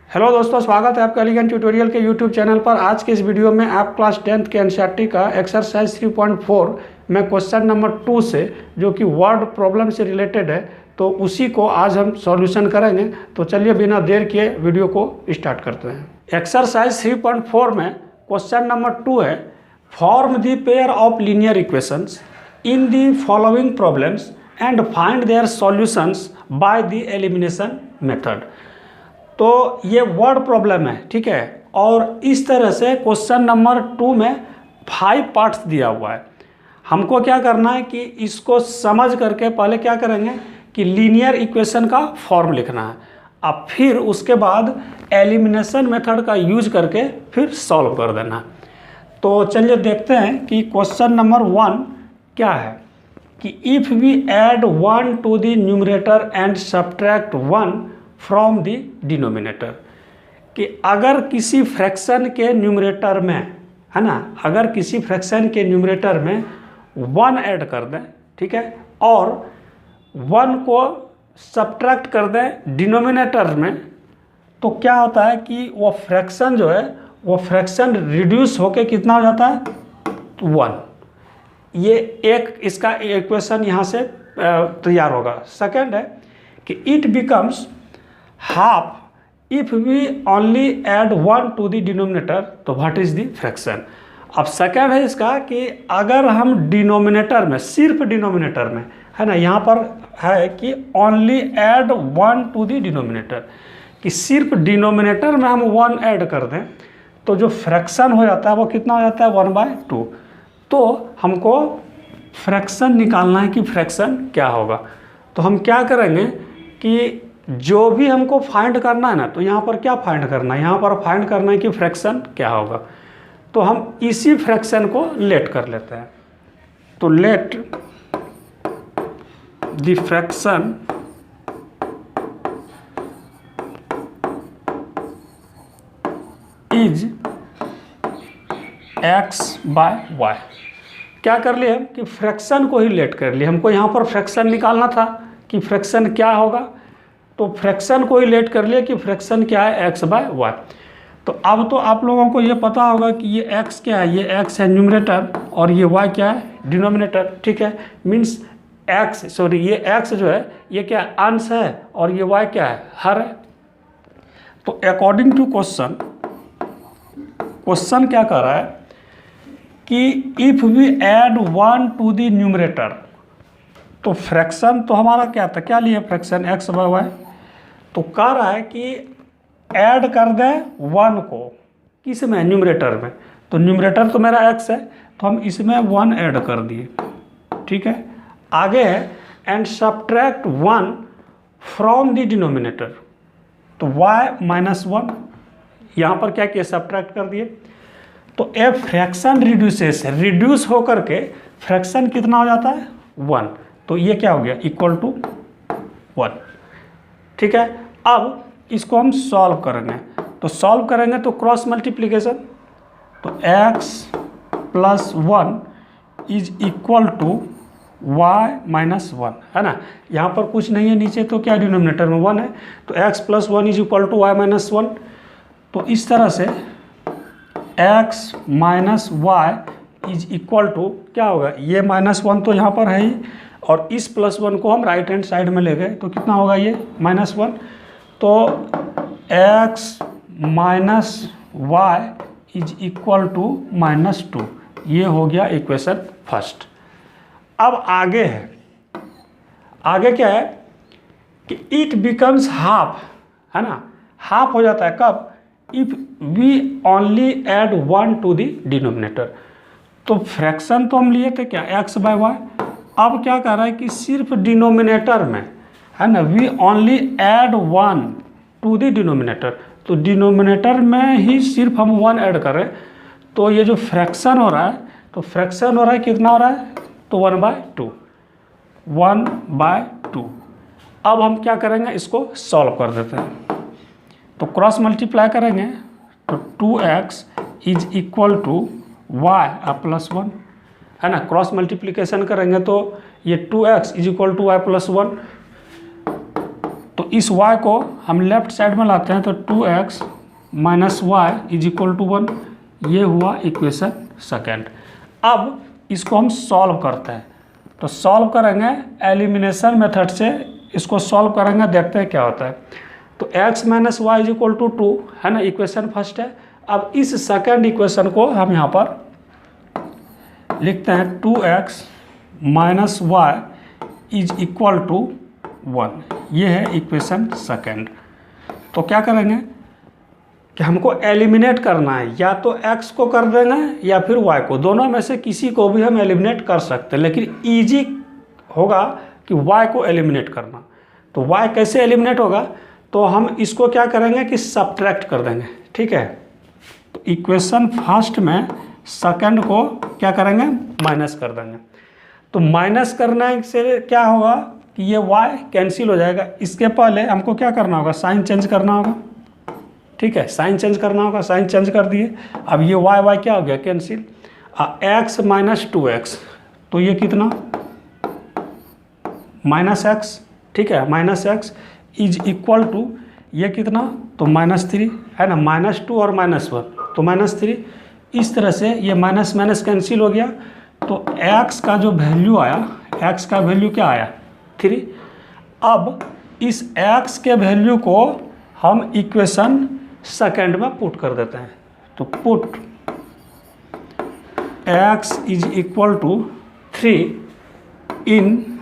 Hello दोस्तों, स्वागत है आपका एलिगेंट ट्यूटोरियल के यूट्यूब चैनल पर। आज के इस वीडियो में आप क्लास 10th के एनसीईआरटी का एक्सरसाइज 3.4 में क्वेश्चन नंबर 2 से, जो कि वर्ड प्रॉब्लम से रिलेटेड है, तो उसी को आज हम सॉल्यूशन करेंगे। तो चलिए बिना देर किए वीडियो को स्टार्ट करते हैं। एक्सरसाइज 3.4 में क्वेश्चन नंबर 2 है, form the pair of linear equations in the following problems and find their solutions by the elimination method. तो ये वर्ड प्रॉब्लम है, ठीक है। और इस तरह से क्वेश्चन नंबर 2 में 5 पार्ट्स दिया हुआ है। हमको क्या करना है कि इसको समझ करके पहले क्या करेंगे कि लीनियर इक्वेशन का फॉर्म लिखना है, अब फिर उसके बाद एलिमिनेशन मेथड का यूज करके फिर सॉल्व कर देना। तो चलिए देखते हैं कि क्वेश्चन नंबर 1 क्या है कि if we add 1 to the numerator and subtract 1 from the denominator, कि अगर किसी फ्रैक्शन के न्यूमरेटर में, है ना, अगर किसी फ्रैक्शन के न्यूमरेटर में 1 ऐड कर दें, ठीक है, और 1 को सब्ट्रैक्ट कर दें डिनोमिनेटर में, तो क्या होता है कि वो फ्रैक्शन जो है वो फ्रैक्शन रिड्यूस होके कितना हो जाता है, 1। ये एक इसका इक्वेशन यहाँ से तैयार होगा। सेकंड है कि it becomes half if we only add 1 to the denominator, तो व्हाट इज द फ्रैक्शन। अब सेकंड है इसका कि अगर हम डिनोमिनेटर में, सिर्फ डिनोमिनेटर में, है ना, यहाँ पर है कि only add 1 to the denominator, कि सिर्फ डिनोमिनेटर में हम 1 ऐड कर दें तो जो फ्रैक्शन हो जाता है वो कितना हो जाता है, 1/2। तो हमको फ्रैक्शन निकालना है कि फ्रैक्शन क्या होगा। तो हम क्या करेंगे कि जो भी हमको फाइंड करना है ना, तो यहाँ पर क्या फाइंड करना है, यहाँ पर फाइंड करना है कि फ्रैक्शन क्या होगा। तो हम इसी फ्रैक्शन को लेट कर लेते हैं। तो let the fraction is x/y। क्या कर लिए कि फ्रैक्शन को ही लेट कर लिए। हमको यहाँ पर फ्रैक्शन निकालना था कि फ्रैक्शन क्या होगा, तो फ्रैक्शन को ही लेट कर लिया कि फ्रैक्शन क्या है, x/y। तो अब तो आप लोगों को ये पता होगा कि ये x क्या है, ये x है न्यूमरेटर और ये y क्या है, डिनोमिनेटर, ठीक है। मीन्स ये x जो है ये क्या है, अंश है, और ये y क्या है, हर है। तो अकॉर्डिंग टू क्वेश्चन क्या कर रहा है कि if we add 1 to the numerator, तो फ्रैक्शन तो हमारा क्या था, क्या लिए फ्रैक्शन, x/y। तो कह रहा है कि ऐड कर दें 1 को किस में, न्यूमरेटर में। तो न्यूमरेटर तो मेरा x है, तो हम इसमें 1 ऐड कर दिए, ठीक है। आगे है and subtract 1 from the denominator, तो y-1 यहाँ पर क्या किया, सब्ट्रैक्ट कर दिए। तो ए फ्रैक्शन रिड्यूस होकर के फ्रैक्शन कितना हो जाता है, 1। तो ये क्या हो गया, इक्वल टू 1, ठीक है। अब इसको हम सॉल्व करेंगे। तो सॉल्व करेंगे तो क्रॉस मल्टीप्लिकेशन, तो x+1 is equal to y-1, है ना। यहाँ पर कुछ नहीं है नीचे, तो क्या डिनोमिनेटर में 1 है, तो x+1 is equal to y-1। तो इस तरह से x-y इज इक्वल टू क्या होगा, ये -1 तो यहाँ पर है ही, और इस +1 को हम राइट हैंड साइड में ले गए, तो कितना होगा ये -1। तो x - y is equal to -2। ये हो गया इक्वेशन फर्स्ट। अब आगे है, आगे क्या है कि इट बिकम्स हाफ, है ना, हाफ हो जाता है कब, if we only add 1 to the denominator. तो फ्रैक्शन तो हम लिए थे क्या, x/y। अब क्या कर रहा है कि सिर्फ डिनोमिनेटर में, है ना, we only add 1 to the denominator. तो डिनोमिनेटर में ही सिर्फ हम 1 ऐड कर रहे हैं, तो ये जो फ्रैक्शन हो रहा है, तो फ्रैक्शन हो रहा है कितना हो रहा है, तो 1/2। अब हम क्या करेंगे, इसको सॉल्व कर देते हैं। तो क्रॉस मल्टीप्लाई करेंगे, तो 2x is equal to y+1, है ना। क्रॉस मल्टीप्लिकेशन करेंगे तो ये 2x is equal to y+1। तो इस y को हम लेफ्ट साइड में लाते हैं तो 2x minus y is equal to 1, ये हुआ इक्वेशन सेकेंड। अब इसको हम सॉल्व करते हैं, तो सॉल्व करेंगे एलिमिनेशन मेथड से, इसको सॉल्व करेंगे, देखते हैं क्या होता है। तो x minus y is equal to 2 है ना, इक्वेशन फर्स्ट है। अब इस सेकेंड इक्वेशन को हम यहाँ पर लिखते हैं 2x minus y is equal to 1, ये है इक्वेशन सेकेंड। तो क्या करेंगे कि हमको एलिमिनेट करना है, या तो x को कर देंगे या फिर y को, दोनों में से किसी को भी हम एलिमिनेट कर सकते हैं, लेकिन ईजी होगा कि y को एलिमिनेट करना। तो y कैसे एलिमिनेट होगा, तो हम इसको क्या करेंगे कि सब्ट्रैक्ट कर देंगे, ठीक है। तो इक्वेशन फर्स्ट में सेकंड को क्या करेंगे, माइनस कर देंगे। तो माइनस करने से क्या होगा कि ये y कैंसिल हो जाएगा। इसके पहले हमको क्या करना होगा, साइन चेंज करना होगा, ठीक है, साइन चेंज करना होगा, साइन चेंज कर दिए। अब ये y क्या हो गया, कैंसिल। x माइनस 2x, तो ये कितना, माइनस x, ठीक है, minus x is equal to ये कितना, तो -3 है ना, -2 और -1 तो -3। इस तरह से ये माइनस माइनस कैंसिल हो गया। तो x का जो वैल्यू आया, x का वैल्यू क्या आया, 3। अब इस x के वैल्यू को हम इक्वेशन सेकेंड में पुट कर देते हैं। तो put x is equal to 3 in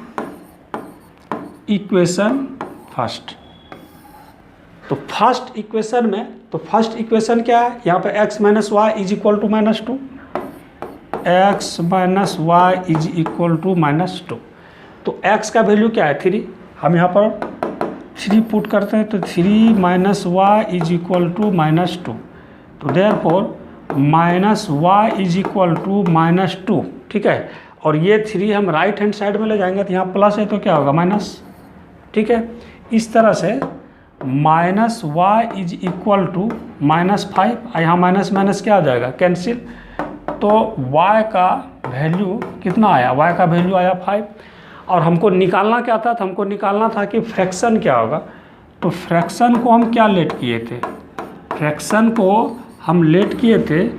equation first. तो फर्स्ट इक्वेशन में, तो फर्स्ट इक्वेशन क्या है, यहाँ पे x minus y is equal to -2, x minus y is equal to -2। तो x का वैल्यू क्या है, 3, हम यहाँ पर 3 पुट करते हैं। तो 3 minus y is equal to -2, तो therefore minus y is equal to -2, ठीक है। और ये 3 हम राइट हैंड साइड में ले जाएंगे, तो यहाँ प्लस है तो क्या होगा, माइनस, ठीक है। इस तरह से minus y is equal to -5, यहाँ माइनस माइनस क्या आ जाएगा, कैंसिल। तो y का वैल्यू कितना आया, y का वैल्यू आया 5। और हमको निकालना क्या था, तो हमको निकालना था कि फ्रैक्शन क्या होगा। तो फ्रैक्शन को हम क्या लेट किए थे, फ्रैक्शन को हम लेट किए थे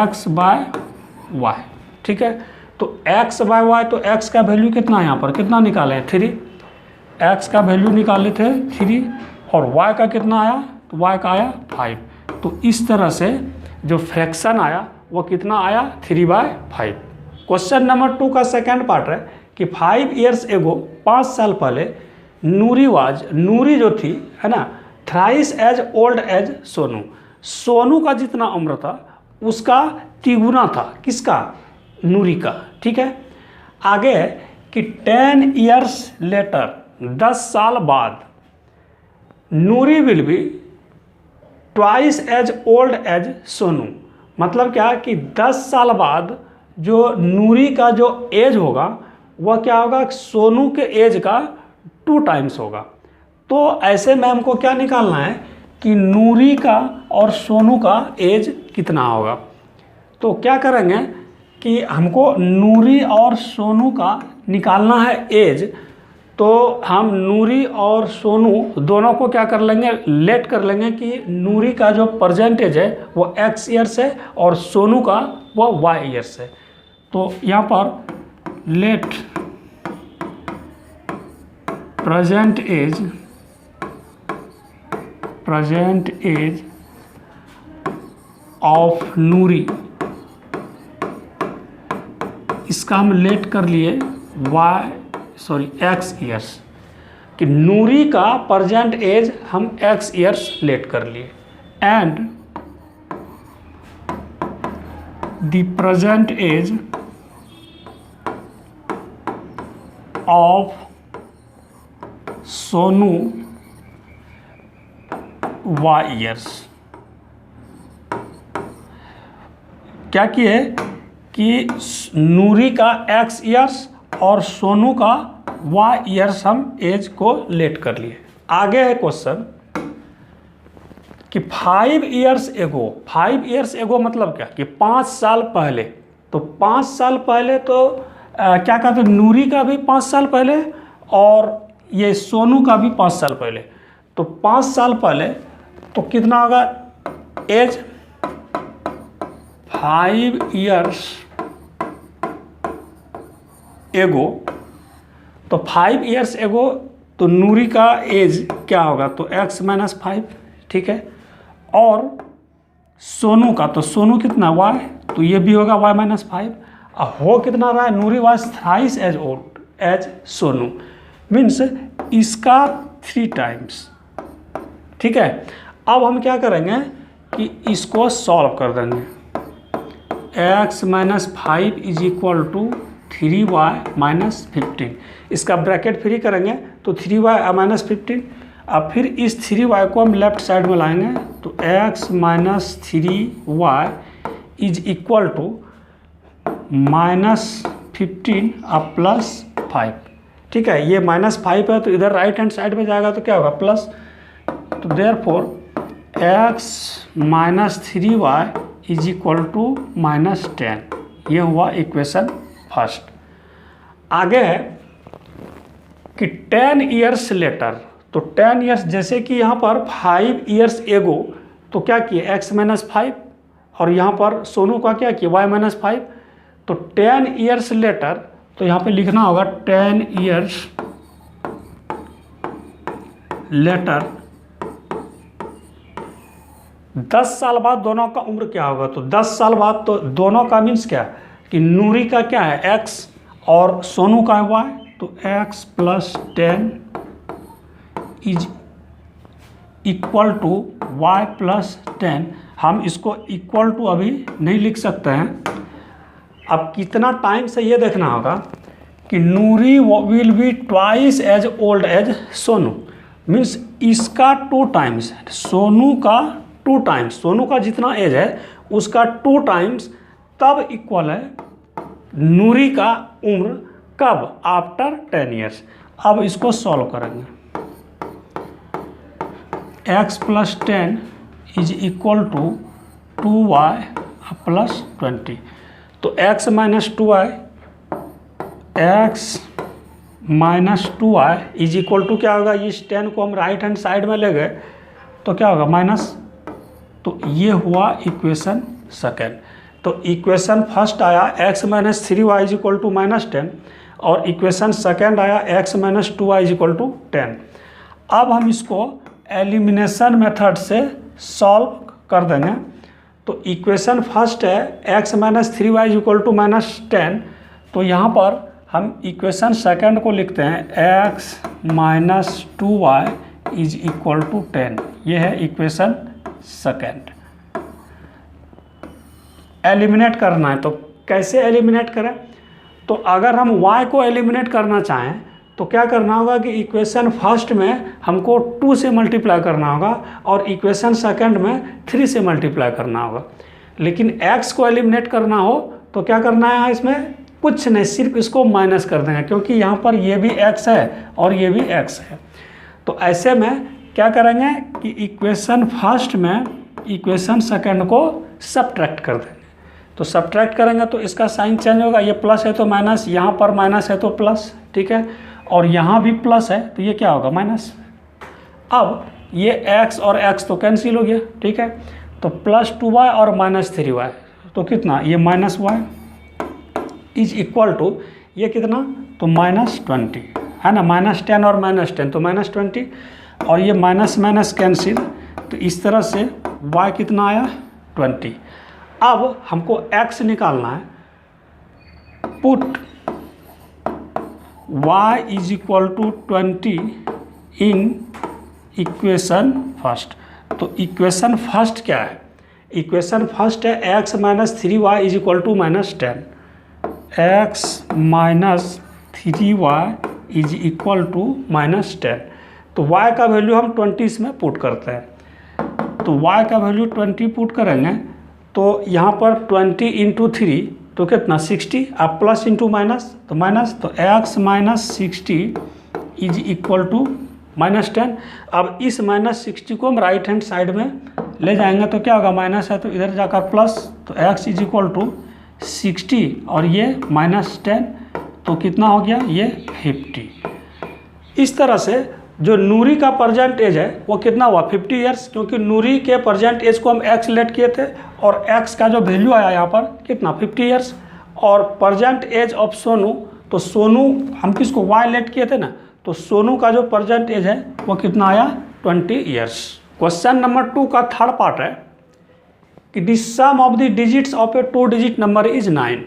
x बाय वाई, ठीक है। तो x बाय वाई, तो x का वैल्यू कितना है, यहाँ पर कितना निकाले हैं, 3, x का वैल्यू निकाले थे 3, और y का कितना आया, तो y का आया 5। तो इस तरह से जो फ्रैक्शन आया वो कितना आया, 3/5। क्वेश्चन नंबर 2 का सेकंड पार्ट है कि 5 years एगो, 5 साल पहले, नूरी जो थी है ना, thrice as old as Sonu, Sonu का जितना उम्र था उसका तिगुना था, किसका, नूरी का, ठीक है। आगे कि 10 years लेटर, 10 साल बाद, Noori will be twice as old as Sonu. मतलब क्या कि 10 साल बाद जो नूरी का जो एज होगा वह क्या होगा, सोनू के एज का 2 टाइम्स होगा। तो ऐसे में हमको क्या निकालना है कि नूरी का और सोनू का एज कितना होगा। तो क्या करेंगे कि हमको नूरी और सोनू का निकालना है एज। तो हम नूरी और सोनू दोनों को क्या कर लेंगे, लेट कर लेंगे कि नूरी का जो परसेंटेज है वो x ईयर्स है और सोनू का वो y ईयर्स है। तो यहाँ पर लेट प्रेजेंट एज ऑफ नूरी, इसका हम लेट कर लिए x ईयर्स, कि नूरी का प्रेजेंट एज हम x ईयर्स लेट कर लिए, and the present age of Sonu y years. क्या किए कि नूरी का x ईयर्स और सोनू का y ईयर्स हम एज को लेट कर लिए। आगे है क्वेश्चन कि 5 years एगो, 5 years एगो मतलब क्या कि 5 साल पहले। तो 5 साल पहले तो क्या कहते हैं, नूरी का भी 5 साल पहले और ये सोनू का भी 5 साल पहले, तो 5 साल पहले तो कितना होगा, एज 5 years एगो, तो 5 years एगो तो नूरी का एज क्या होगा, तो x - 5, ठीक है। और सोनू का, तो सोनू कितना y, तो ये भी होगा y - 5। हो कितना रहा है, Noori was thrice as old as Sonu, means इसका 3 times, ठीक है। अब हम क्या करेंगे कि इसको सॉल्व कर देंगे। x - 5 = 3y - 15, इसका ब्रैकेट फ्री करेंगे तो 3y - 15। अब फिर इस 3y को हम लेफ्ट साइड में लाएंगे तो x - 3y = -15 अब +5, ठीक है। ये -5 है तो इधर राइट हैंड साइड में जाएगा तो क्या होगा, प्लस। तो देयरफॉर x - 3y = -10, ये हुआ इक्वेशन फर्स्ट। आगे है कि 10 years लेटर, तो 10 years जैसे कि यहाँ पर 5 years एगो तो क्या किए, x - 5, और यहाँ पर सोनू का क्या किया, y - 5, तो 10 years लेटर, तो यहाँ पे लिखना होगा 10 years लेटर, 10 साल बाद दोनों का उम्र क्या होगा, तो 10 साल बाद तो दोनों का मीन्स क्या कि नूरी का क्या है x और सोनू का है y, तो x + 10 = y + 10। हम इसको इक्वल टू अभी नहीं लिख सकते हैं, अब कितना टाइम से ये देखना होगा कि Noori will be twice as old as Sonu, means इसका 2 times, सोनू का 2 times, सोनू का जितना एज है उसका 2 times तब इक्वल है नूरी का उम्र, कब, आफ्टर 10 years। अब इसको सॉल्व करेंगे, x + 10 = 2y + 20, तो x - 2y = क्या होगा, इस 10 को हम राइट हैंड साइड में ले गए तो क्या होगा, माइनस, तो ये हुआ इक्वेशन सेकेंड। तो इक्वेशन फर्स्ट आया x - 3y = -10 और इक्वेशन सेकेंड आया x - 2y = 10। अब हम इसको एलिमिनेशन मेथड से सॉल्व कर देंगे। तो इक्वेशन फर्स्ट है x - 3y = -10, तो यहाँ पर हम इक्वेशन सेकंड को लिखते हैं x - 2y = 10, ये है इक्वेशन सेकंड। एलिमिनेट करना है, तो कैसे एलिमिनेट करें, तो अगर हम y को एलिमिनेट करना चाहें तो क्या करना होगा कि इक्वेशन फर्स्ट में हमको 2 से मल्टीप्लाई करना होगा और इक्वेशन सेकंड में 3 से मल्टीप्लाई करना होगा। लेकिन x को एलिमिनेट करना हो तो क्या करना है, इसमें कुछ नहीं, सिर्फ इसको माइनस कर देंगे क्योंकि यहाँ पर ये भी x है और ये भी x है। तो ऐसे में क्या करेंगे कि इक्वेशन फर्स्ट में इक्वेशन सेकंड को सब्ट्रैक्ट कर देंगे। तो सब्ट्रैक्ट करेंगे तो इसका साइन चेंज होगा, ये प्लस है तो माइनस, यहाँ पर माइनस है तो प्लस, ठीक है, और यहाँ भी प्लस है तो ये क्या होगा, माइनस। अब ये x और x तो कैंसिल हो गया, ठीक है, तो +2y और -3y, तो कितना, ये -y = ये कितना, तो -20 है ना, -10 और -10 तो -20, और ये माइनस माइनस कैंसिल, तो इस तरह से y कितना आया, 20। अब हमको x निकालना है, पुट y = 20 इन इक्वेशन फर्स्ट। तो इक्वेशन फर्स्ट क्या है, इक्वेशन फर्स्ट है x - 3y = -10, x - 3y = -10। तो y का वैल्यू हम 20 इसमें पुट करते हैं, तो y का वैल्यू 20 पुट करेंगे तो यहाँ पर 20 × 3 तो कितना, 60, अब प्लस इंटू माइनस तो माइनस, तो x - 60 = -10। अब इस -60 को हम राइट हैंड साइड में ले जाएंगे तो क्या होगा, माइनस है तो इधर जाकर प्लस, तो x = 60 और ये -10 तो कितना हो गया, ये 50। इस तरह से जो नूरी का प्रेजेंट एज है वो कितना हुआ 50 ईयर्स, क्योंकि नूरी के प्रेजेंट एज को हम एक्स लेट किए थे और एक्स का जो वैल्यू आया यहाँ पर कितना 50 ईयर्स। और प्रेजेंट एज ऑफ सोनू, तो सोनू हम किसको वाई लेट किए थे ना, तो सोनू का जो प्रेजेंट एज है वो कितना आया 20 ईयर्स। क्वेश्चन नंबर 2 का थर्ड पार्ट है कि the sum of the digits of a 2 digit number is 9,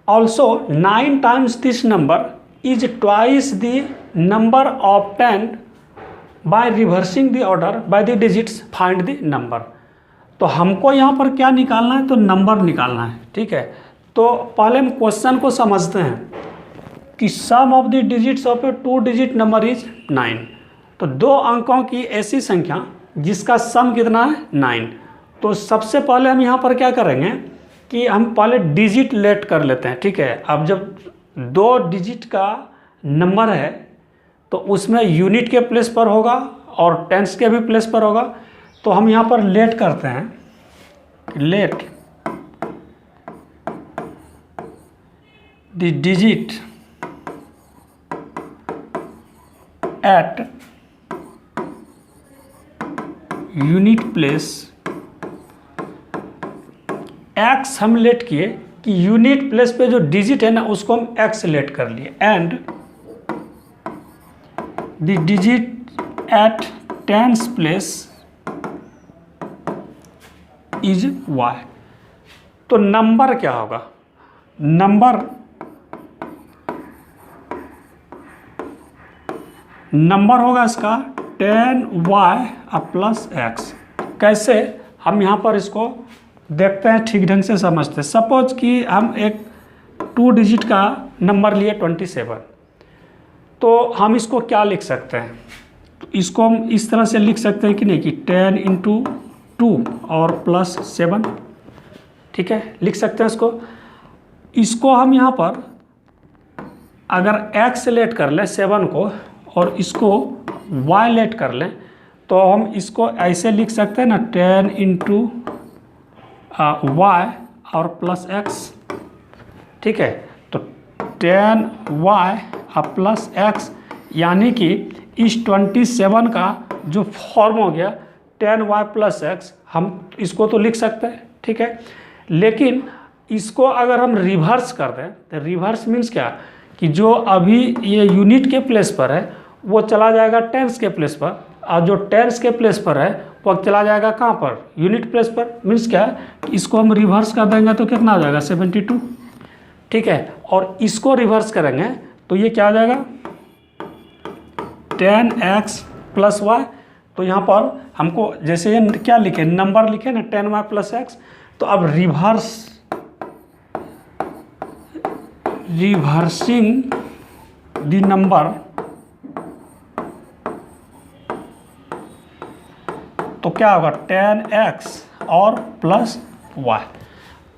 also 9 times this number is twice the number obtained by reversing the order by the digits, find the number. तो हमको यहाँ पर क्या निकालना है, तो नंबर निकालना है, ठीक है। तो पहले हम क्वेश्चन को समझते हैं कि sum of the digits of a 2 digit number is 9। तो 2 अंकों की ऐसी संख्या जिसका सम कितना है 9। तो सबसे पहले हम यहाँ पर क्या करेंगे कि हम पहले डिजिट लेट कर लेते हैं, ठीक है। अब जब 2 डिजिट का नंबर है तो उसमें यूनिट के प्लेस पर होगा और टेंस के भी प्लेस पर होगा। तो हम यहाँ पर लेट करते हैं, let the digit at unit place, x हम लेट किए कि यूनिट प्लेस पे जो डिजिट है ना उसको हम एक्स लेट कर लिए, and the digit at tens place is y. तो नंबर क्या होगा, नंबर होगा इसका 10y प्लस एक्स। कैसे, हम यहाँ पर इसको देखते हैं, ठीक ढंग से समझते हैं। सपोज कि हम एक 2 डिजिट का नंबर लिए 27, तो हम इसको क्या लिख सकते हैं, तो इसको हम इस तरह से लिख सकते हैं कि नहीं कि 10 इंटू 2 और प्लस 7, ठीक है, लिख सकते हैं इसको हम यहाँ पर अगर x लेट कर लें 7 को और इसको y लेट कर लें तो हम इसको ऐसे लिख सकते हैं ना 10 इंटू y और प्लस x, ठीक है। तो 10y प्लस x, यानी कि इस 27 का जो फॉर्म हो गया 10y प्लस x, हम इसको तो लिख सकते हैं, ठीक है। लेकिन इसको अगर हम रिवर्स कर दें तो रिवर्स मीन्स क्या कि जो अभी ये यूनिट के प्लेस पर है वो चला जाएगा टेंस के प्लेस पर, और जो टेंस के प्लेस पर है वो चला जाएगा कहाँ पर, यूनिट प्लेस पर। मीन्स क्या है कि इसको हम रिवर्स कर देंगे तो कितना हो जाएगा 72, ठीक है। और इसको रिवर्स करेंगे तो ये क्या आ जाएगा 10x प्लस वाई। तो यहाँ पर हमको जैसे ये क्या लिखे, नंबर लिखे ना 10y प्लस एक्स, तो अब रिवर्सिंग द नंबर, तो क्या होगा 10x और प्लस y।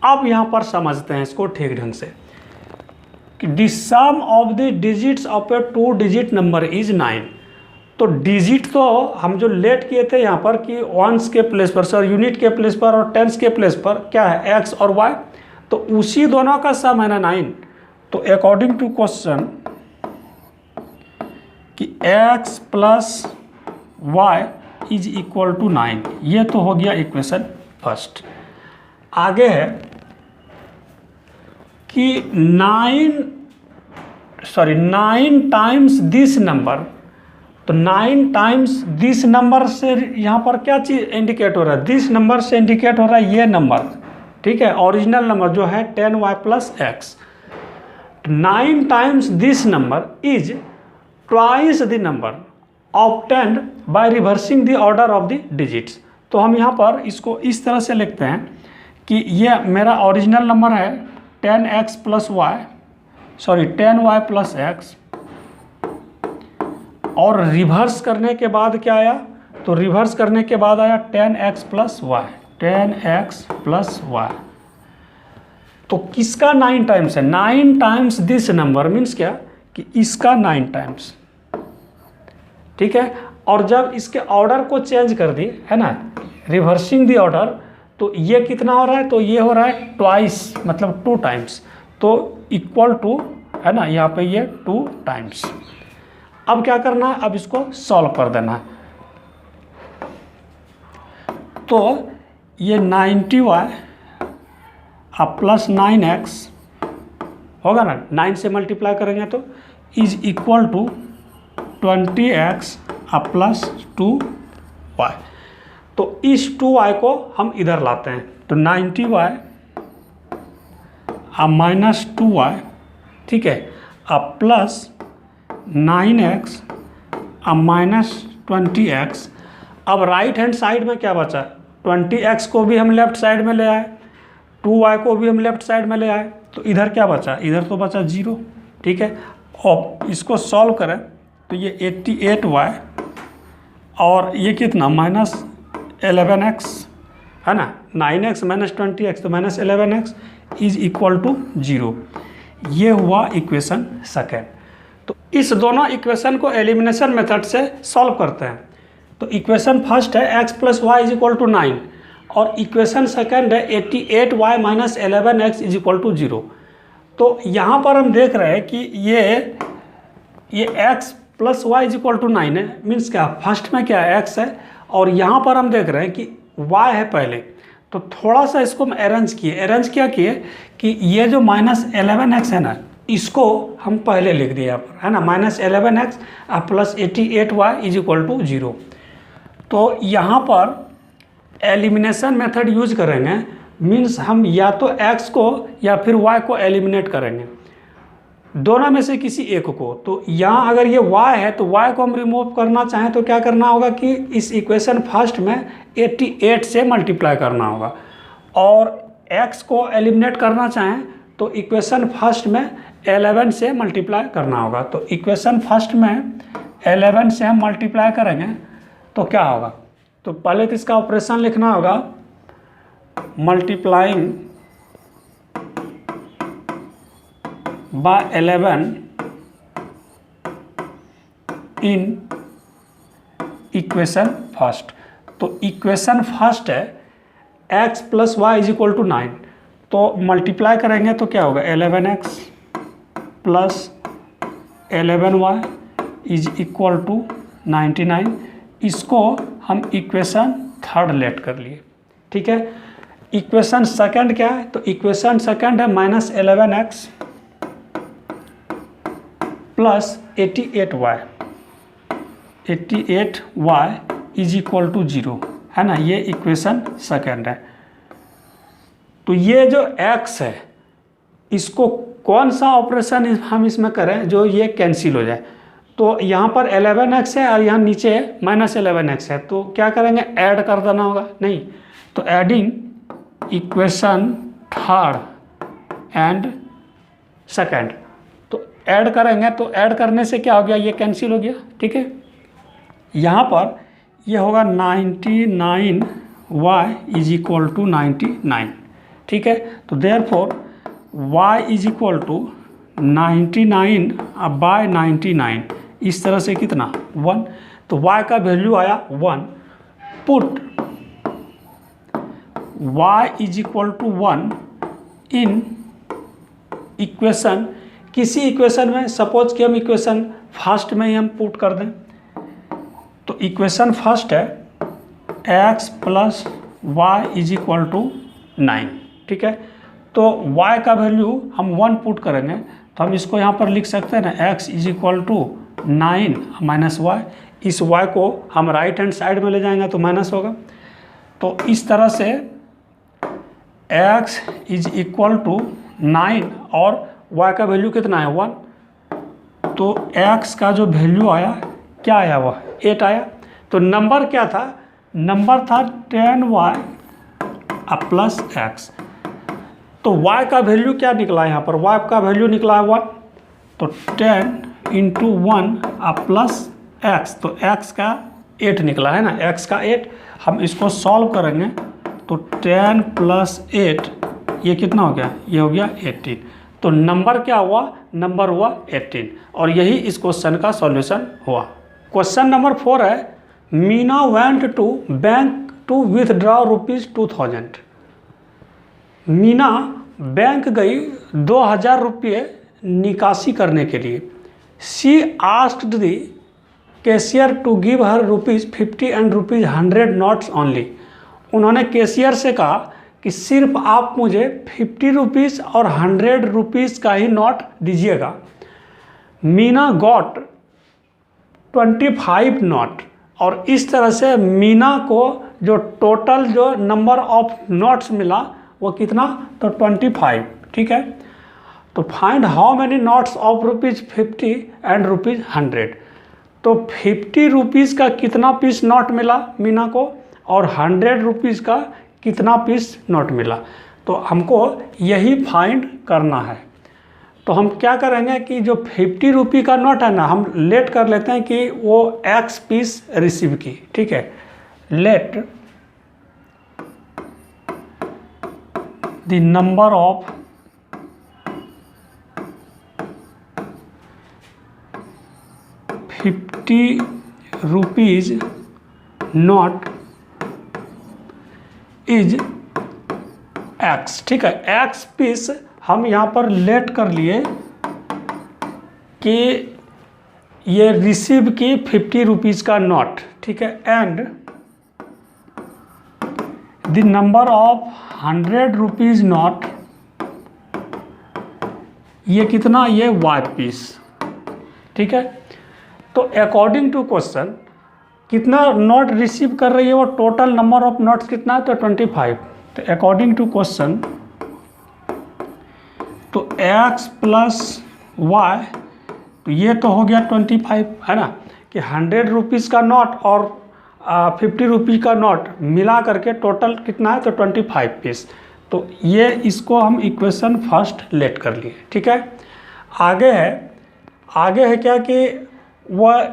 अब यहाँ पर समझते हैं इसको ठीक ढंग से कि the sum of the digits of a 2 digit number is 9। तो डिजिट तो हम जो लेट किए थे यहाँ पर कि वंस के प्लेस पर, सर यूनिट के प्लेस पर और टेंस के प्लेस पर क्या है x और y, तो उसी दोनों का सम है ना 9। तो अकॉर्डिंग टू क्वेश्चन कि x plus y is equal to 9, ये तो हो गया इक्वेशन फर्स्ट। आगे है कि 9 टाइम्स दिस नंबर। तो 9 टाइम्स दिस नंबर से यहाँ पर क्या चीज़ इंडिकेट हो रहा है, दिस नंबर से इंडिकेट हो रहा है ये नंबर, ठीक है, ओरिजिनल नंबर जो है 10y plus x. 9 times this number is twice the number obtained by reversing the order of the digits. तो हम यहाँ पर इसको इस तरह से लिखते हैं कि ये मेरा ओरिजिनल नंबर है 10x plus y, sorry 10y plus x, और रिवर्स करने के बाद क्या आया, तो रिवर्स करने के बाद आया 10x plus Y, 10x plus Y. तो किसका 9 टाइम्स है, 9 टाइम्स दिस नंबर मीन्स क्या कि इसका 9 टाइम्स, ठीक है। और जब इसके ऑर्डर को चेंज कर दी है ना, रिवर्सिंग दी ऑर्डर, तो ये कितना हो रहा है, तो ये हो रहा है ट्वाइस, मतलब 2 टाइम्स, तो इक्वल टू है ना, यहाँ पे ये 2 टाइम्स। अब क्या करना है, अब इसको सॉल्व कर देना है। तो ये 90y अब प्लस 9x होगा ना, 9 से मल्टीप्लाई करेंगे तो इज इक्वल टू 20x अब प्लस 2y। तो इस 2y को हम इधर लाते हैं, तो 90y अब माइनस 2y, ठीक है, अब प्लस 9x अब माइनस 20x। अब राइट हैंड साइड में क्या बचा, 20x को भी हम लेफ्ट साइड में ले आए, 2y को भी हम लेफ्ट साइड में ले आए, तो इधर क्या बचा, इधर तो बचा 0, ठीक है। अब इसको सॉल्व करें तो ये 88y और ये कितना माइनस 11x है ना, 9x माइनस 20x तो minus 11x is equal to 0। ये हुआ इक्वेशन सेकेंड। तो इस दोनों इक्वेशन को एलिमिनेशन मेथड से सॉल्व करते हैं। तो इक्वेशन फर्स्ट है x plus y is equal to 9 और इक्वेशन सेकेंड है 88y minus 11x is equal to 0। तो यहाँ पर हम देख रहे हैं कि ये x plus y is equal to 9 है, मीन्स क्या, फर्स्ट में क्या है x है और यहाँ पर हम देख रहे हैं कि y है पहले। तो थोड़ा सा इसको हम अरेंज क्या किए कि ये जो माइनस 11x है ना, इसको हम पहले लिख दिए यहाँ पर, है ना, minus 11x plus 88y is equal to 0। तो यहाँ पर एलिमिनेशन मेथड यूज करेंगे, मीन्स हम या तो x को या फिर y को एलिमिनेट करेंगे, दोनों में से किसी एक को। तो यहाँ अगर ये y है तो y को हम रिमूव करना चाहें तो क्या करना होगा कि इस इक्वेशन फर्स्ट में 88 से मल्टीप्लाई करना होगा, और x को एलिमिनेट करना चाहें तो इक्वेशन फर्स्ट में 11 से मल्टीप्लाई करना होगा। तो इक्वेशन फर्स्ट में 11 से हम मल्टीप्लाई करेंगे तो क्या होगा, तो पहले तो इसका ऑपरेशन लिखना होगा, multiplying by 11 in equation first. तो इक्वेशन फर्स्ट है x plus y is equal to 9, तो मल्टीप्लाई करेंगे तो क्या होगा 11x plus 11y is equal to 99। इसको हम इक्वेशन थर्ड लेट कर लिए, ठीक है। इक्वेशन सेकंड क्या है, तो इक्वेशन सेकंड है minus 11x plus 88y is equal to 0, है ना, ये इक्वेशन सेकंड है। तो ये जो x है इसको कौन सा ऑपरेशन हम इसमें करें जो ये कैंसिल हो जाए। तो यहाँ पर 11x है और यहाँ नीचे माइनस 11x है, तो क्या करेंगे, ऐड कर देना होगा, नहीं तो adding equation third and second, तो ऐड करेंगे तो ऐड करने से क्या हो गया, ये कैंसिल हो गया, ठीक है। यहाँ पर ये होगा 99y इज इक्वल टू 99, ठीक है। तो therefore y is equal to 99 by 99, इस तरह से कितना 1, तो y का वैल्यू आया 1। Put y is equal to 1 in equation, किसी इक्वेशन में, सपोज कि हम इक्वेशन फर्स्ट में ही हम पुट कर दें, तो इक्वेशन फर्स्ट है x plus y is equal to 9, ठीक है। तो y का वैल्यू हम 1 पुट करेंगे तो हम इसको यहाँ पर लिख सकते हैं ना, x is equal to 9 minus y. इस y को हम राइट हैंड साइड में ले जाएंगे तो माइनस होगा। तो इस तरह से x इज इक्वल टू 9 और y का वैल्यू कितना है 1, तो x का जो वैल्यू आया क्या आया, वह 8 आया। तो नंबर क्या था, नंबर था 10y प्लस x। तो y का वैल्यू क्या निकला, यहाँ पर y का वैल्यू निकला है 1, तो 10 इंटू 1 प्लस x, तो x का 8 निकला है ना, x का 8। हम इसको सॉल्व करेंगे तो 10 प्लस 8 ये कितना हो गया, ये हो गया 18। तो नंबर क्या हुआ, नंबर हुआ 18, और यही इस क्वेश्चन का सॉल्यूशन हुआ। क्वेश्चन नंबर 4 है, Meena went to bank to withdraw ₹2000। Meena bank गई 2000 रुपये निकासी करने के लिए। She asked the cashier to give her ₹50 and ₹100 notes only. उन्होंने कैशियर से कहा कि सिर्फ आप मुझे ₹50 और ₹100 का ही नोट दीजिएगा। मीना गॉट 25 नोट, और इस तरह से मीना को जो टोटल जो नंबर ऑफ नोट्स मिला वो कितना, तो 25। ठीक है, तो find how many notes of ₹50 and ₹100। तो ₹50 का कितना पीस नोट मिला मीना को, और ₹100 का कितना पीस नोट मिला, तो हमको यही फाइंड करना है। तो हम क्या करेंगे कि जो ₹50 का नोट है ना, हम लेट कर लेते हैं कि वो X पीस रिसीव की। ठीक है, let the number of ₹50 note is X। ठीक है, X पीस हम यहाँ पर लेट कर लिए कि ये रिसीव की ₹50 का नोट। ठीक है, and the number of ₹100 note, ये कितना, ये Y पीस। ठीक है, तो अकॉर्डिंग टू क्वेश्चन कितना नोट रिसीव कर रही है, वो टोटल नंबर ऑफ नोट्स कितना है, तो 25। तो अकॉर्डिंग टू क्वेश्चन तो X प्लस Y, तो ये तो हो गया 25 है ना, कि ₹100 का नोट और ₹50 का नोट मिला करके टोटल कितना है, तो 25 पीस। तो ये इसको हम इक्वेशन फर्स्ट लेट कर लिए। ठीक है, आगे है क्या कि वह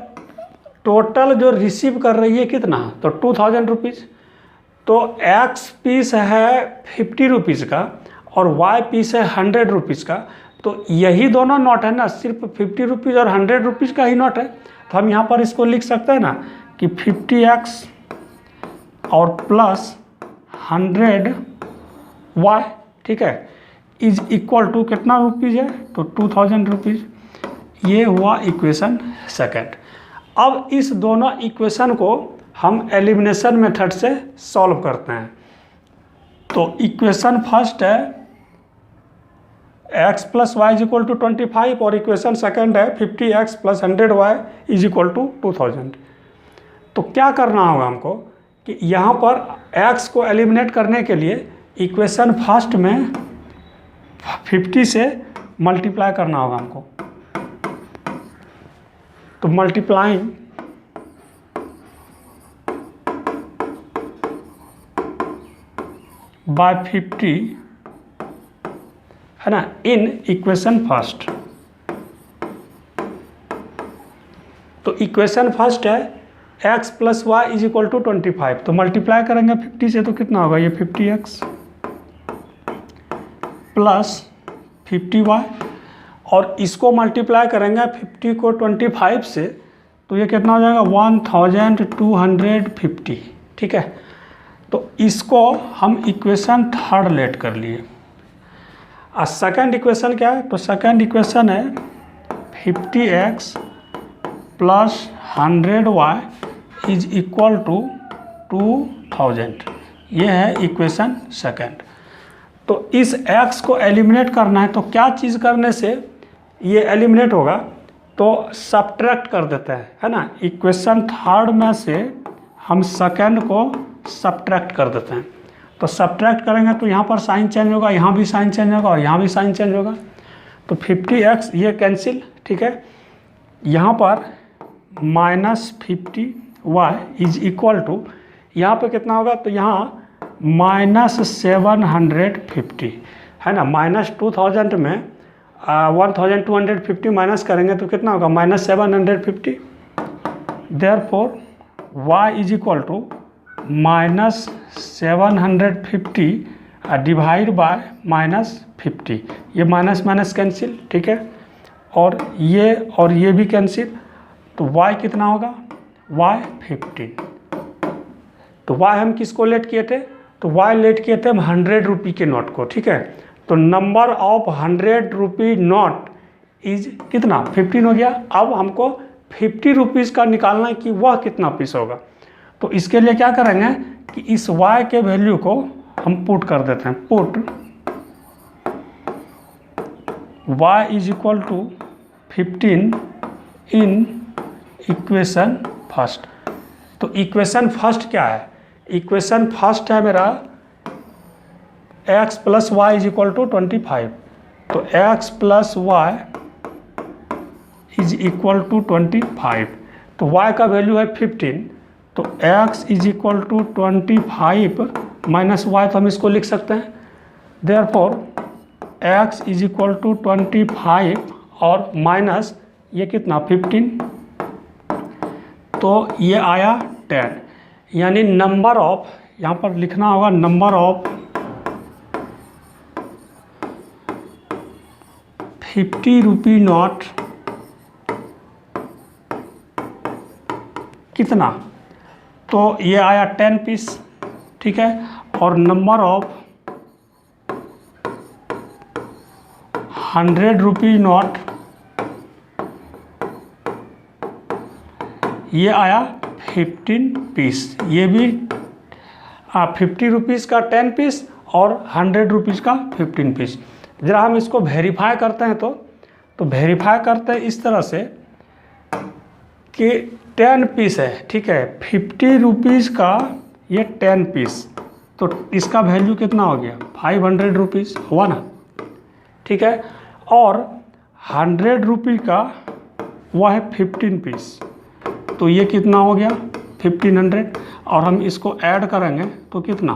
टोटल जो रिसीव कर रही है कितना, तो ₹2000। तो X पीस है ₹50 का और Y पीस है ₹100 का, तो यही दोनों नोट है ना, सिर्फ ₹50 और ₹100 का ही नोट है। तो हम यहाँ पर इसको लिख सकते हैं ना कि 50X और प्लस 100Y, ठीक है, इज इक्वल टू कितना रुपीज़ है, तो ₹2000। ये हुआ इक्वेशन सेकंड। अब इस दोनों इक्वेशन को हम एलिमिनेशन मेथड से सॉल्व करते हैं। तो इक्वेशन फर्स्ट है x plus y is equal to 25 और इक्वेशन सेकंड है 50x plus 100y is equal to 2000। तो क्या करना होगा हमको कि यहाँ पर x को एलिमिनेट करने के लिए इक्वेशन फर्स्ट में 50 से मल्टीप्लाई करना होगा हमको। तो मल्टीप्लाइंग बाय 50 है ना इन इक्वेशन फर्स्ट। तो इक्वेशन फर्स्ट है x plus y is equal to 25। तो मल्टीप्लाई करेंगे 50 से तो कितना होगा, ये 50x प्लस 50y, और इसको मल्टीप्लाई करेंगे 50 को 25 से, तो ये कितना हो जाएगा 1250। ठीक है, तो इसको हम इक्वेशन थर्ड लेट कर लिए। और सेकंड इक्वेशन क्या है, तो सेकंड इक्वेशन है 50x plus 100y is equal to 2000। ये है इक्वेशन सेकंड। तो इस x को एलिमिनेट करना है, तो क्या चीज़ करने से ये एलिमिनेट होगा, तो सब्ट्रैक्ट कर देते हैं, है ना। इक्वेशन थर्ड में से हम सेकंड को सब्ट्रैक्ट कर देते हैं। तो सब्ट्रैक्ट करेंगे तो यहाँ पर साइन चेंज होगा, यहाँ भी साइन चेंज होगा और यहाँ भी साइन चेंज होगा। तो 50x ये कैंसिल, ठीक है। यहाँ पर -50y इज इक्वल टू, यहाँ पे कितना होगा, तो यहाँ -750 है ना। -2000 में 1250 माइनस करेंगे तो कितना होगा, -750। Therefore y is equal to -750 divide by -50। ये माइनस माइनस कैंसिल, ठीक है, और ये भी कैंसिल। तो y कितना होगा, y 15। तो y हम किसको लेट किए थे, तो y लेट किए थे हम 100 रुपये के नोट को, ठीक है। तो number of 100 rupee note is कितना 15 हो गया। अब हमको 50 रुपीज़ का निकालना है कि वह कितना पीस होगा। तो इसके लिए क्या करेंगे कि इस y के वैल्यू को हम पुट कर देते हैं, put y is equal to 15 in equation first. तो इक्वेशन फर्स्ट क्या है, इक्वेशन फर्स्ट है मेरा x plus y is equal to 25। तो x plus y is equal to 25। तो y का वैल्यू है 15, तो x is equal to 25 minus y, तो हम इसको लिख सकते हैं therefore x is equal to 25 और माइनस ये कितना 15, तो ये आया 10। यानी नंबर ऑफ, यहाँ पर लिखना होगा नंबर ऑफ 50 रुपी नोट कितना, तो ये आया 10 पीस, ठीक है। और नंबर ऑफ 100 रुपी नोट ये आया 15 पीस। ये भी 50 रुपीज़ का 10 पीस और 100 रुपीज़ का 15 पीस। ज़रा हम इसको वेरीफाई करते हैं, तो वेरीफाई करते हैं इस तरह से कि 10 पीस है, ठीक है। 50 रुपीज़ का ये 10 पीस, तो इसका वैल्यू कितना हो गया 500 रुपीज़ हुआ ना, ठीक है। और 100 रुपये का वह है 15 पीस, तो ये कितना हो गया 1500। और हम इसको ऐड करेंगे तो कितना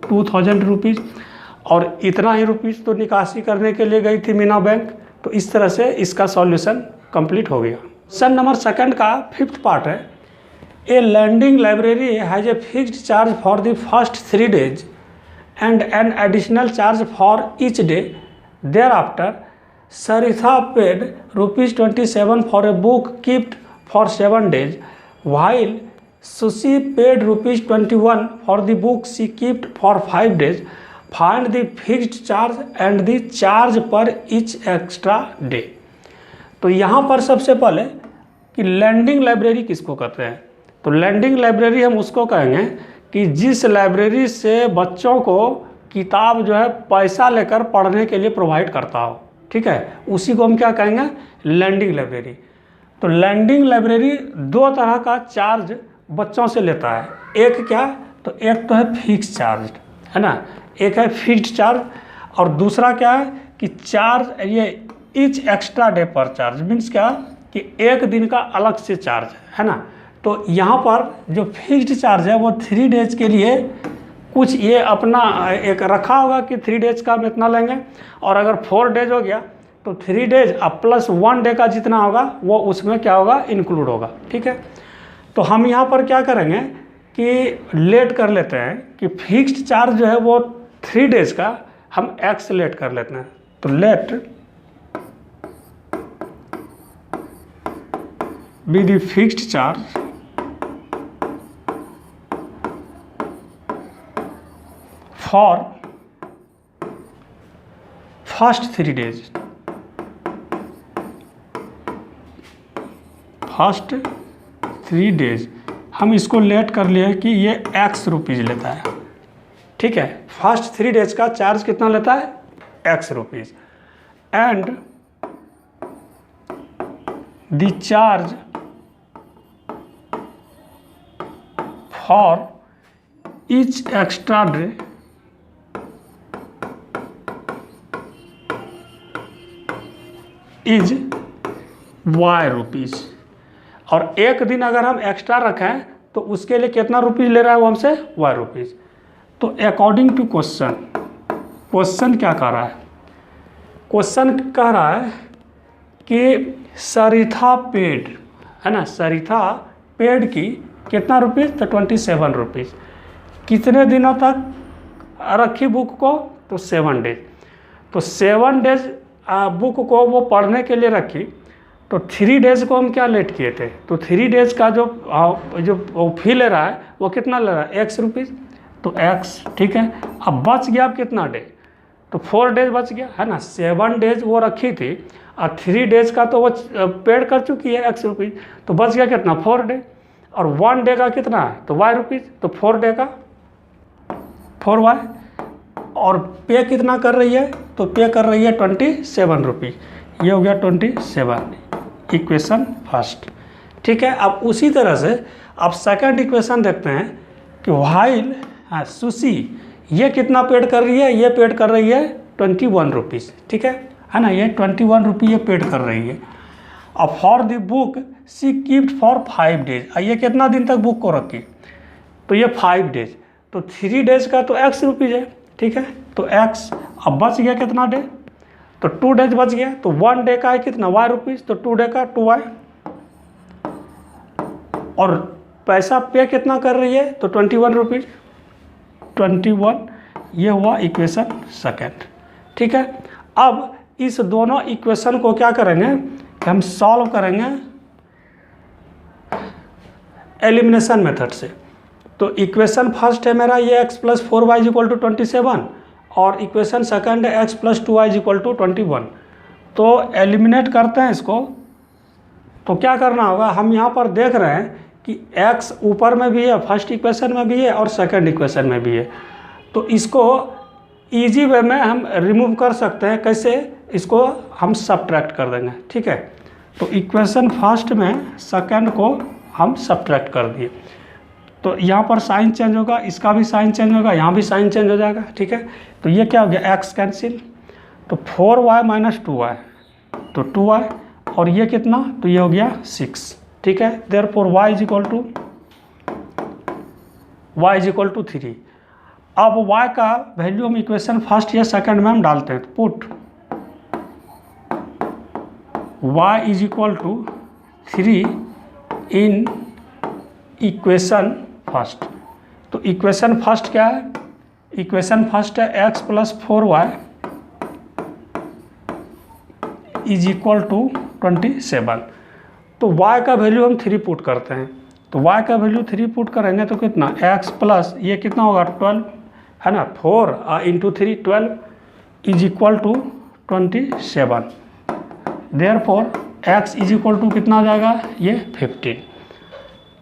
2000 रुपीज़। और इतना ही रुपीज़ तो निकासी करने के लिए गई थी मीना बैंक। तो इस तरह से इसका सॉल्यूशन कंप्लीट हो गया। क्वेश्चन नंबर सेकंड का 5th पार्ट है, a lending library has a fixed charge for the first 3 days and an additional charge for each day. Thereafter Sarita paid ₹27 for a book kept for 7 days, while Sushi paid ₹21 for the book she kept for 5 days. Find the fixed charge and the charge per each extra day. तो यहाँ पर सबसे पहले कि landing library किसको कहते हैं, तो लैंडिंग लाइब्रेरी हम उसको कहेंगे कि जिस लाइब्रेरी से बच्चों को किताब जो है पैसा लेकर पढ़ने के लिए प्रोवाइड करता हो, ठीक है, उसी को हम क्या कहेंगे लैंडिंग लाइब्रेरी। तो लैंडिंग लाइब्रेरी 2 तरह का चार्ज बच्चों से लेता है। एक क्या, तो एक तो है फिक्स चार्ज, है ना, एक है फिक्स्ड चार्ज, और दूसरा क्या है कि चार्ज ये ईच एक्स्ट्रा डे पर चार्ज, मीन्स क्या कि एक दिन का अलग से चार्ज, है ना। तो यहाँ पर जो फिक्स्ड चार्ज है वो 3 days के लिए कुछ ये अपना एक रखा होगा कि 3 days का हम इतना लेंगे, और अगर 4 days हो गया तो 3 days अब प्लस 1 day का जितना होगा वो उसमें क्या होगा इंक्लूड होगा, ठीक है। तो हम यहाँ पर क्या करेंगे कि लेट कर लेते हैं कि फिक्स्ड चार्ज जो है वो 3 days का हम एक्स लेट कर लेते हैं। तो let be the fixed charge for first 3 days, first 3 days हम इसको लेट कर लिए कि ये x रुपीज़ लेता है, ठीक है। फर्स्ट 3 days का चार्ज कितना लेता है x rupees, and the charge for each extra day is y rupees. और एक दिन अगर हम एक्स्ट्रा रखें तो उसके लिए कितना रुपीज़ ले रहा है वो हमसे y रुपीज़। तो अकॉर्डिंग टू क्वेश्चन, क्वेश्चन क्या कह रहा है, क्वेश्चन कह रहा है कि सरिता पेड, है ना, सरिता पेड की कितना रुपीज़, तो 27 रुपीज़। कितने दिनों तक रखी बुक को, तो 7 days। तो 7 days बुक को वो पढ़ने के लिए रखी, तो 3 days को हम क्या लेट किए थे, तो 3 days का जो फी ले रहा है वो कितना ले रहा है x रुपीज़, तो x, ठीक है। अब बच गया अब कितना डे, तो 4 डेज बच गया है ना। 7 डेज वो रखी थी और 3 डेज का तो वो पेड कर चुकी है x रुपीज़, तो बच गया कितना 4 डे। और 1 डे का कितना है तो y रुपीज़, तो 4 डे का 4y। और पे कितना कर रही है तो पे कर रही है 27 रुपीज़। ये हो गया 27, इक्वेशन फर्स्ट। ठीक है, अब उसी तरह से अब सेकंड इक्वेशन देखते हैं कि व्हाइल सुशी ये कितना पेड कर रही है, ये पेड कर रही है 21 रुपीज़। ठीक है ना, ये 21 रुपये ये पेड कर रही है। अब for the book she keeped for 5 days, ये कितना दिन तक बुक को रखी तो ये 5 डेज, तो 3 डेज का तो x रुपीज़ है। ठीक है, तो x अब बच गया कितना डे तो 2 डेज बच गया। तो 1 डे का है कितना y रुपीज़, तो 2 डे का 2y। और पैसा पे कितना कर रही है तो 21 रुपीज़, 21। ये हुआ इक्वेशन सेकंड। ठीक है, अब इस दोनों इक्वेशन को क्या करेंगे कि हम सॉल्व करेंगे एलिमिनेशन मेथड से। तो इक्वेशन फर्स्ट है मेरा ये x + 4y = 27 और इक्वेशन सेकंड है x + 2y = 21। तो एलिमिनेट करते हैं इसको। तो क्या करना होगा, हम यहाँ पर देख रहे हैं कि x ऊपर में भी है, फर्स्ट इक्वेशन में भी है और सेकंड इक्वेशन में भी है। तो इसको इजी वे में हम रिमूव कर सकते हैं। कैसे, इसको हम सब्ट्रैक्ट कर देंगे। ठीक है, तो इक्वेशन फर्स्ट में सेकंड को हम सब्ट्रैक्ट कर दिए, तो यहाँ पर साइन चेंज होगा, इसका भी साइन चेंज होगा, यहाँ भी साइन चेंज हो जाएगा। ठीक है, तो ये क्या हो गया x कैंसिल, तो 4y - 2y तो 2y, और ये कितना तो ये हो गया 6। ठीक है, देयरफॉर y = 3। अब y का वैल्यू हम इक्वेशन फर्स्ट या सेकंड में हम डालते हैं, तो put y = 3 in equation first. तो इक्वेशन फर्स्ट क्या है, इक्वेशन फर्स्ट है x + 4y = 27। तो y का वैल्यू हम 3 पुट करते हैं, तो y का वैल्यू 3 पुट करेंगे तो कितना x प्लस ये कितना होगा 12 है ना, 4 × 3 12 = 27। देयरफॉर x = कितना आ जाएगा ये 15।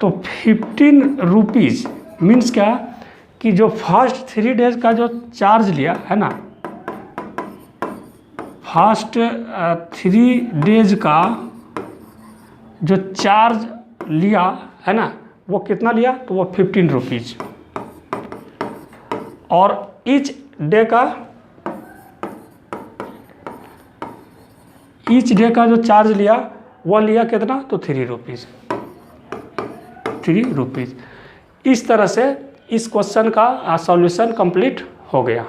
तो 15 रुपीज़ मीन्स क्या कि जो फर्स्ट 3 डेज का जो चार्ज लिया है ना, फर्स्ट 3 डेज का जो चार्ज लिया है ना वो कितना लिया तो वो 15 रुपीज़। और ईच डे का जो चार्ज लिया वो लिया कितना तो 3 रुपीज़, 3 रुपीज़। इस तरह से इस क्वेश्चन का सॉल्यूशन कंप्लीट हो गया।